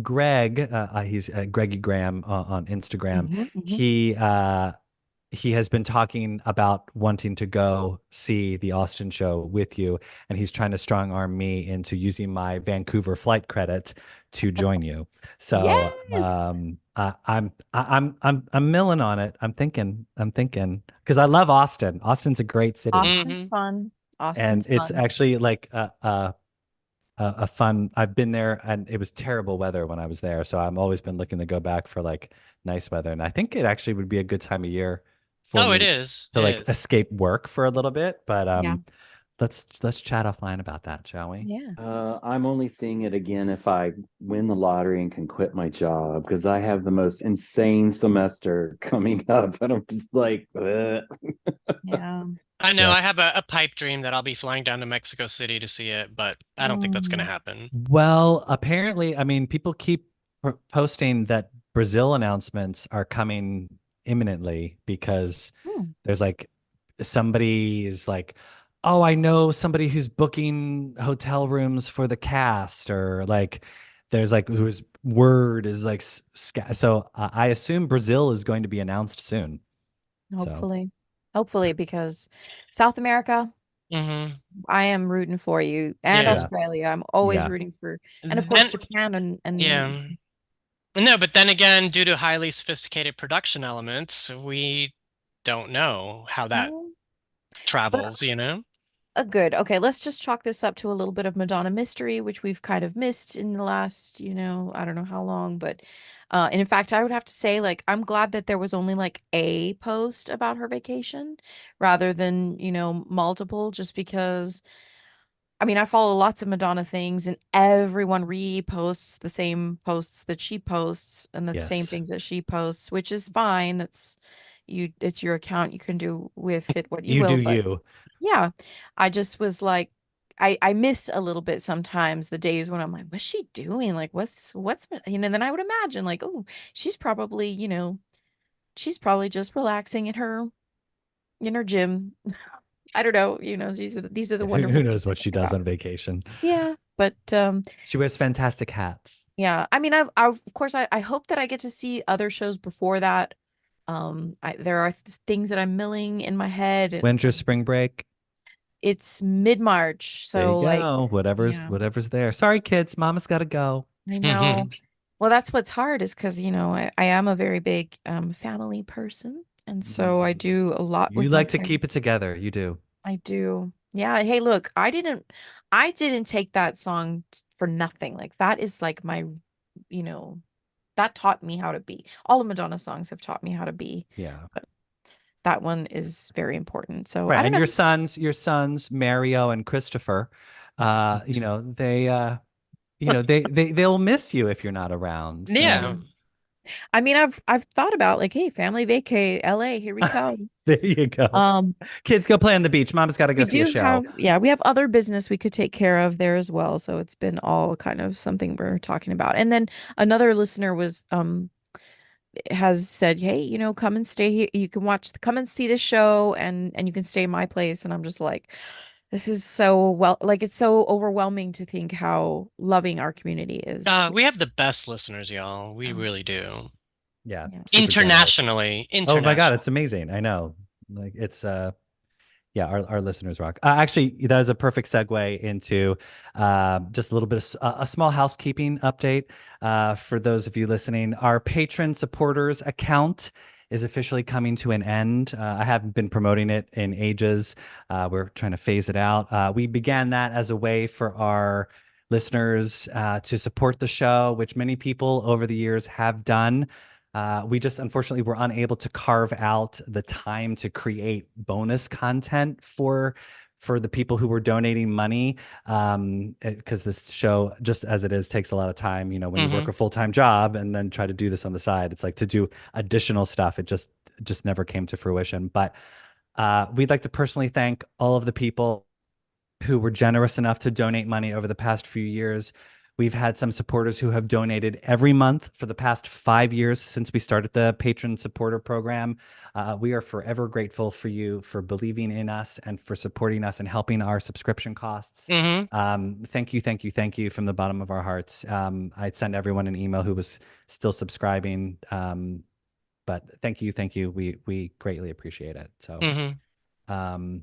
Greg, he's Greggy Graham on Instagram. Mhm, mhm. He he has been talking about wanting to go see the Austin show with you, and he's trying to strong arm me into using my Vancouver flight credit to join you. So Yes. I'm milling on it. I'm thinking because I love Austin. Austin's a great city, Austin's Hmm. fun. and Austin's it's fun. actually like a fun. I've been there, and it was terrible weather when I was there, so I'm always been looking to go back for like nice weather, and I think it actually would be a good time of year for Oh, it me is. to It like is. escape work for a little bit. But Yeah. let's chat offline about that, shall we? Yeah. I'm only seeing it again if I win the lottery and can quit my job because I have the most insane semester coming up, and I'm just like, ugh. Yeah. I know. I Yes. have a pipe dream that I'll be flying down to Mexico City to see it, but I don't think that's going to Mm. happen. Well, apparently, I mean, people keep posting that Brazil announcements are coming imminently because Hmm. there's like somebody is like, oh, I know somebody who's booking hotel rooms for the cast, or like there's like whose word is like so I assume Brazil is going to be announced soon. So Hopefully. Hopefully, because South America, Hmm. I am rooting for you, and Yeah. yeah, Australia. I'm always yeah. rooting for, and of course Then, Japan and yeah. No, but then again, due to highly sophisticated production elements, we don't know how that well, but travels, you know? good. Okay, let's just chalk this up to a little bit of Madonna mystery, which we've kind of missed in the last, I don't know how long, but and in fact, I would have to say, like, I'm glad that there was only like a post about her vacation rather than, multiple, just because I mean, I follow lots of Madonna things and everyone reposts the same posts that she posts and the same Yes. things that she posts, which is fine. It's your account. You can do with it what you You do will, but you. yeah, I just was like, I miss a little bit sometimes the days when I'm like, what's she doing? Like, then I would imagine like, oh, she's probably, she's probably just relaxing in her gym. I don't know, these are the Who wonderful things knows I what she think does about. on vacation? Yeah, but She wears fantastic hats. yeah, I mean, of course, I hope that I get to see other shows before that. There are things that I'm milling in my head, and When's your spring break? it's mid-March, There you so like, go. yeah. Whatever's there. Sorry, kids. Mama's got to go. I know. Well, that's what's hard is because, I am a very big family person. And so I do a lot You with my like to parents. keep it together. You do. I do. Yeah. Hey, look, I didn't take that song for nothing. Like that is like you know, that taught me how to be. All of Madonna's songs have taught me how to be, Yeah. but that one is very important. So Right. I don't And know. your sons, Mario and Christopher, they'll miss you if you're not around. Yeah. So Mm. I mean, I've thought about like, hey, family vacay, LA, here we come. there you go. Um, Kids, go play on the beach. Mama's got to go We see a do show. have, yeah, we have other business we could take care of there as well. So it's been all kind of something we're talking about. And then another listener has said, "Hey, come and stay here. You can come and see the show and you can stay in my place." And I'm just like, this is so like it's so overwhelming to think how loving our community is. We have the best listeners, y'all. We Yeah. really do. Yeah. Yeah. Super generous. Internationally. Oh my God, International. it's amazing. I know. Like it's yeah, our listeners rock. Actually, that is a perfect segue into just a little bit of a small housekeeping update for those of you listening. Our patron supporters account is officially coming to an end. I haven't been promoting it in ages. We're trying to phase it out. We began that as a way for our listeners to support the show, which many people over the years have done. We just unfortunately were unable to carve out the time to create bonus content for the people who were donating money, because this show, just as it is, takes a lot of time. When you work Hmm. a full-time job and then try to do this on the side, it's like to do additional stuff. It just never came to fruition. But we'd like to personally thank all of the people who were generous enough to donate money over the past few years. We've had some supporters who have donated every month for the past 5 years since we started the patron supporter program. We are forever grateful for you for believing in us and for supporting us and helping our subscription costs. Hmm. Thank you, thank you, thank you from the bottom of our hearts. I'd send everyone an email who was still subscribing. but thank you. We greatly appreciate it. So, um,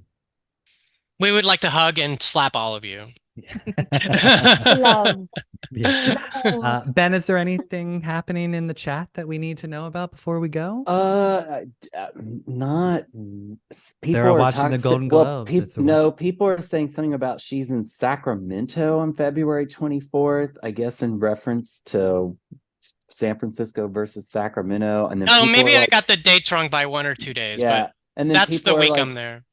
we would like to hug and slap all of you. Love. yeah. No. Ben, is there anything happening in the chat that we need to know about before we go? Not people They're are watching the talking. Golden Well, Globes. It's the no, people are saying something about she's in Sacramento on February 24th, I guess in reference to San Francisco versus Sacramento. And then Oh, people are maybe I like, got the dates wrong by 1 or 2 days, but yeah. And then that's the people are week like, I'm there.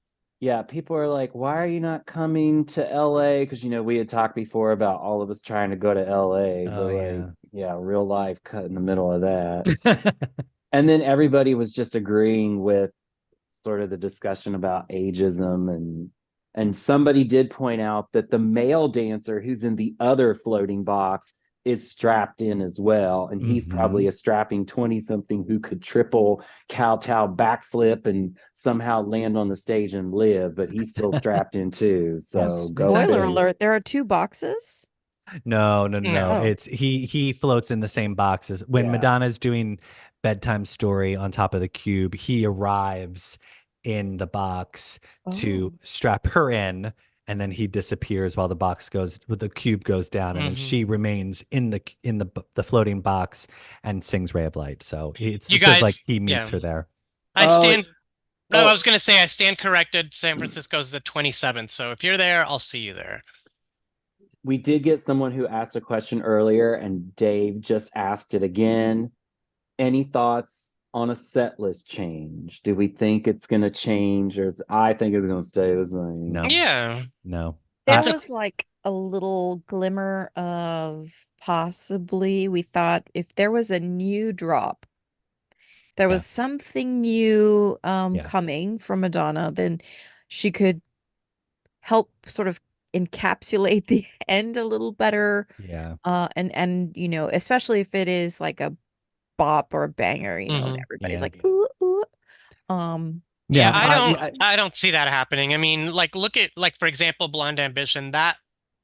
yeah, people are like, why are you not coming to LA? Because, we had talked before about all of us trying to go to LA, but Oh, yeah, real life cut in the middle of that. yeah. And then everybody was just agreeing with sort of the discussion about ageism, and somebody did point out that the male dancer who's in the other floating box is strapped in as well, and he's probably a strapping 20 something who could triple kowtow backflip and somehow land on the stage and live, but he's still strapped in too. So go Spoiler figure. alert, there are 2 boxes. No. No. Oh. It's he floats in the same boxes. When Yeah. Madonna's doing Bedtime Story on top of the cube, he arrives in the box to Oh. strap her in, and then he disappears while the cube goes down, and then she remains in the floating box and sings Ray of Light. So You it says guys, like he meets her there. I stand. No, I oh. was going to say I stand corrected. San Francisco's the 27th. So if you're there, I'll see you there. We did get someone who asked a question earlier, and Dave just asked it again. Any thoughts on a set list change? Do we think it's going to change, or I think it's going to stay the same? No. Yeah. No. There was like a little glimmer of possibly, we thought if there was a new drop, there was something new coming from Madonna, then she could help sort of encapsulate the end a little better. Yeah. And especially if it is like a bop or a banger, and everybody's like, ooh, ooh. Yeah, I don't see that happening. I mean, like look at for example, Blonde Ambition, that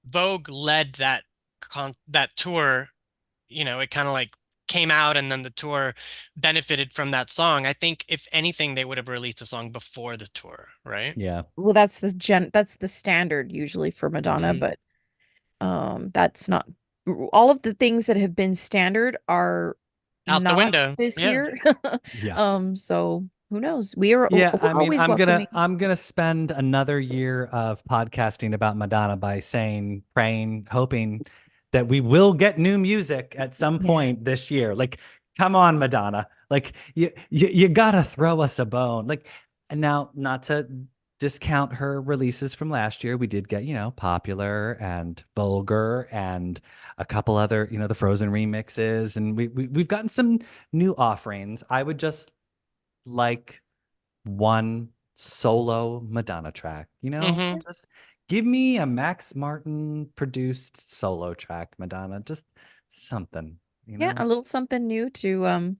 Vogue led that tour, it kind of like came out and then the tour benefited from that song. I think if anything, they would have released a song before the tour, right? Yeah. Well, that's the standard usually for Madonna, but that's not all of the things that have been standard are out the window this year. Yeah. So who knows? We're I mean, always welcoming. I'm gonna spend another year of podcasting about Madonna by saying, praying, hoping that we will get new music at some point this year. Like, come on, Madonna. Like you gotta throw us a bone. Like, and now, not to discount her releases from last year, we did get, Popular and Vulgar and a couple other, the Frozen remixes, and we've gotten some new offerings. I would just like one solo Madonna track, just give me a Max Martin produced solo track, Madonna, just something, Yeah, a little something new to and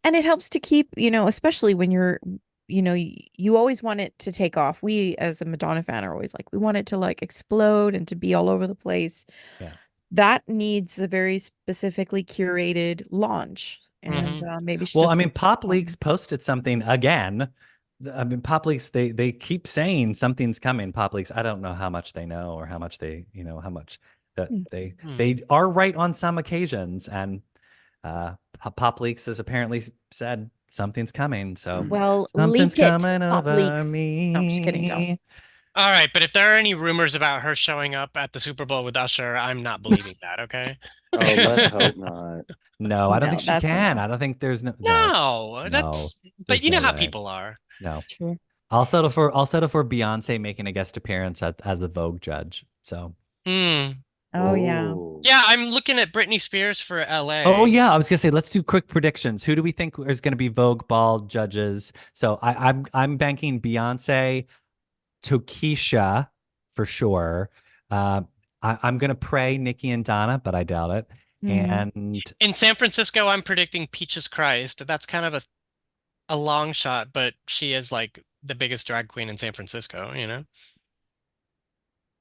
it helps to keep, especially when you're, you always want it to take off. We as a Madonna fan are always like, we want it to like explode and to be all over the place. Yeah. That needs a very specifically curated launch. And maybe she well, I mean, Pop Leaks posted something again. I mean, Pop Leaks, they keep saying something's coming. Pop Leaks, I don't know how much they know or how much they, how much that they are right on some occasions. And Pop Leaks has apparently said something's coming. So something's coming over me. No, I'm just kidding. Don't. All right, but if there are any rumors about her showing up at the Super Bowl with Usher, I'm not believing that. Okay. Oh, let's hope not. No, I don't think she can. I don't think there's that's. But you know how people are. No. Sure. I'll settle for Beyonce making a guest appearance as the Vogue judge. So. Oh yeah. Yeah, I'm looking at Britney Spears for LA. Oh yeah, I was gonna say let's do quick predictions. Who do we think is gonna be Vogue Ball judges? So I'm banking Beyonce, Tokisha for sure. I'm gonna pray Nikki and Donna, but I doubt it. And in San Francisco, I'm predicting Peaches Christ. That's kind of a long shot, but she is like the biggest drag queen in San Francisco,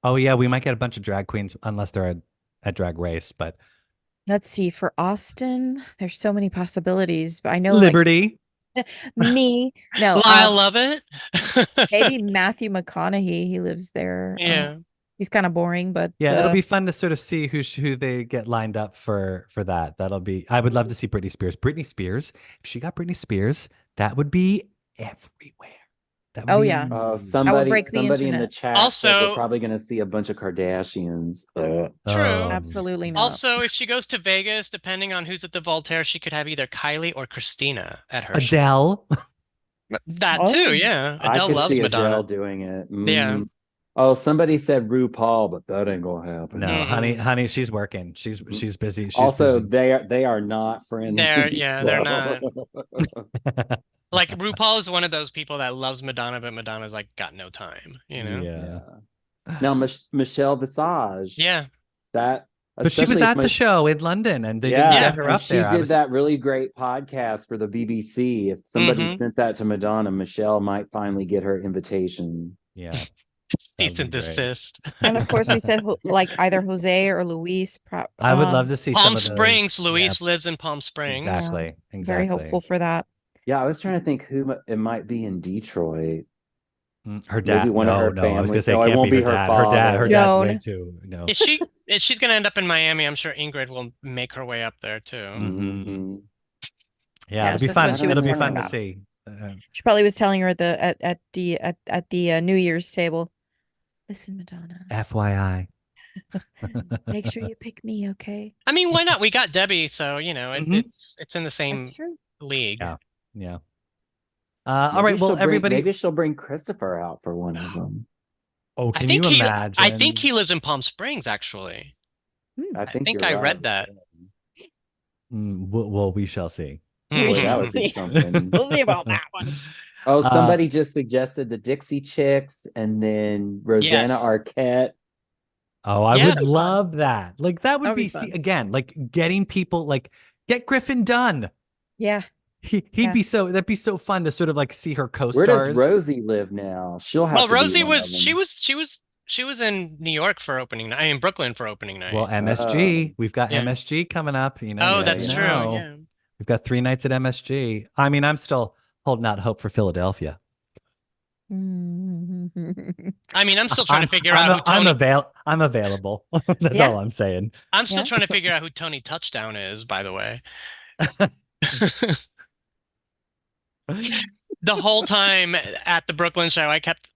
Oh yeah, we might get a bunch of drag queens unless they're a drag race, but Let's see, for Austin, there's so many possibilities, but I know like Liberty. me. No, Lyle Lovett. maybe Matthew McConaughey. He lives there. Yeah. He's kind of boring, but Yeah, it'll be fun to sort of see who they get lined up for that. That'll be. I would love to see Britney Spears. Britney Spears. If she got Britney Spears, that would be everywhere. That would Oh, be yeah. Somebody break the in the internet. chat said we're Also- probably going to see a bunch of Kardashians. True. absolutely not. Also, if she goes to Vegas, depending on who's at the Voltaire, she could have either Kylie or Christina at her show. Adele. That Oh. too, yeah. I Adele could loves see Madonna. Adele doing it. Yeah. Oh, somebody said RuPaul, but that ain't gonna happen. No, Mm. honey, she's working. She's busy. She's also, busy. they are not friendly. They're not. Like RuPaul is one of those people that loves Madonna, but Madonna's like got no time, you know? Yeah. Now Michelle Visage. Yeah. That. But she was especially if at the show in London, and they didn't yeah, get her and up she there. did that really great podcast for the BBC. If somebody Mhm. sent that to Madonna, Michelle might finally get her invitation. Yeah. Cease be and great. desist. And of course, we said like either Jose or Luis. I would love to see some Palm of those. Springs. Yeah, Luis lives in Palm Springs. exactly. Very hopeful for that. Yeah, I was trying to think who it might be in Detroit. Her dad. Maybe one of her No, I was family. gonna say No, it it can't won't be be her her dad. Her dad. Her father. dad's Joan. way too. No. If she's gonna end up in Miami, I'm sure Ingrid will make her way up there too. Mhm. Yeah, Yeah, it'll be that's what fun. she was It'll be talking fun to about. see. She probably was telling her at the New Year's table. Listen, Madonna, FYI. make sure you pick me, okay? I mean, why not? We got Debbie, so you know Mhm. it's in the same That's true. league. Yeah. Yeah. All right. Well, everybody. Maybe she'll bring Christopher out for one of them. Oh, I can think you he imagine? I think he lives in Palm Springs, actually. I think think you're I right. read that. Well, we shall see. We Boy, shall that would be see. something. We'll see about that one. Oh, somebody just suggested the Dixie Chicks and then Rosanna Yes. Arquette. Oh, I Yeah. would love that. Like that would That'd be be fun. again, like getting people like get Griffin Dunn. Yeah. He'd Yeah. be so that'd be so fun to sort of like see her Where co-stars. does Rosie live now? She'll have Well, to be Rosie one of was them. she was in New York for opening night. I mean Brooklyn for opening night. Well, MSG. We've got Yeah. MSG coming up. You know. Oh, you that's never true. know. Yeah. We've got 3 nights at MSG. I mean, I'm still holding out hope for Philadelphia. I mean, I'm still trying to figure out who I'm Tony. I'm available. That's Yeah. all I'm saying. I'm still Yeah. trying to figure out who Tony Touchdown is, by the way. The whole time at the Brooklyn show, I kept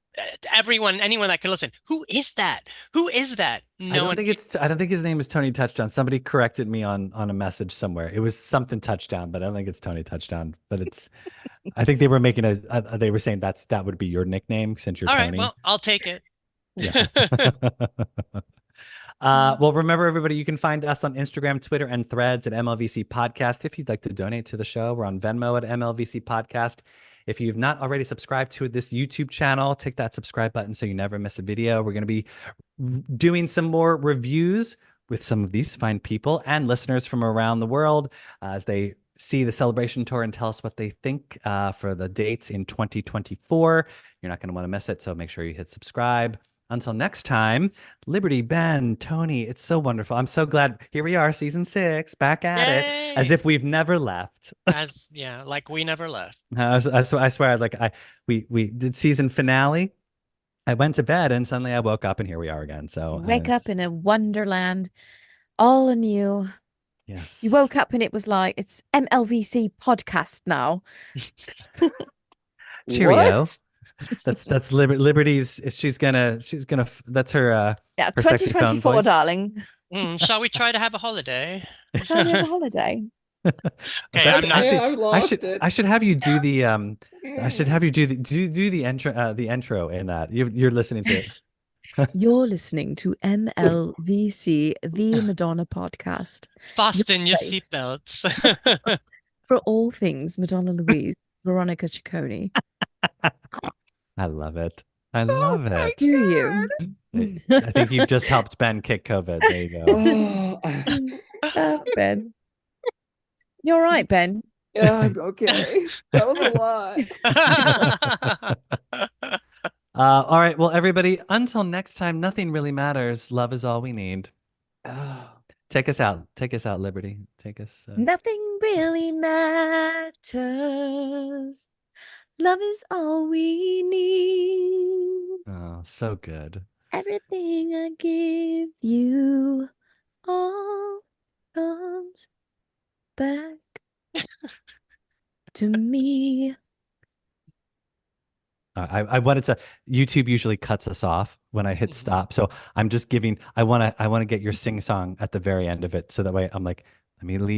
anyone that could listen. Who is that? Who is that? I don't think his name is Tony Touchdown. Somebody corrected me on a message somewhere. It was something Touchdown, but I don't think it's Tony Touchdown. But it's I think they were making they were saying that would be your nickname since you're All Tony. right, well, I'll take it. Yeah. Well, remember, everybody, you can find us on Instagram, Twitter, and Threads at MLVC Podcast. If you'd like to donate to the show, we're on Venmo at MLVC Podcast. If you've not already subscribed to this YouTube channel, tick that subscribe button so you never miss a video. We're going to be doing some more reviews with some of these fine people and listeners from around the world as they see the celebration tour and tell us what they think for the dates in 2024. You're not going to want to miss it, so make sure you hit subscribe. Until next time, Liberty, Ben, Tony, it's so wonderful. I'm so glad. Here we are, season 6, back at it, as if we've never left. Like we never left. I swear, like we did season finale. I went to bed and suddenly I woke up and here we are again. So wake up in a wonderland, all anew. Yes. You woke up and it was like it's MLVC podcast now. Cheerio. What? That's Liberty's. She's gonna. That's her. Yeah, her sexy phone 2024, voice. darling. Shall we try to have a holiday? Shall we have a holiday? Okay, I'm not. I should have you do the. I should have you do the intro. The intro in that you're listening to it. You're listening to MLVC, the Madonna podcast. Fasten your place. seatbelts. For all things Madonna Louise, Veronica Ciccone. I love it. I love it. Do you? I think you've just helped Ben kick COVID. There you go. Ben. You're right, Ben. Yeah, I'm okay. That was a lot. All right. Well, everybody, until next time, nothing really matters. Love is all we need. Take us out. Take us out, Liberty. Take us. Nothing really matters. Love is all we need. Oh, so good. Everything I give you all comes back to me. I wanted to. YouTube usually cuts us off when I hit stop, so I'm just giving. I want to get your sing song at the very end of it, so that way I'm like, let me leave.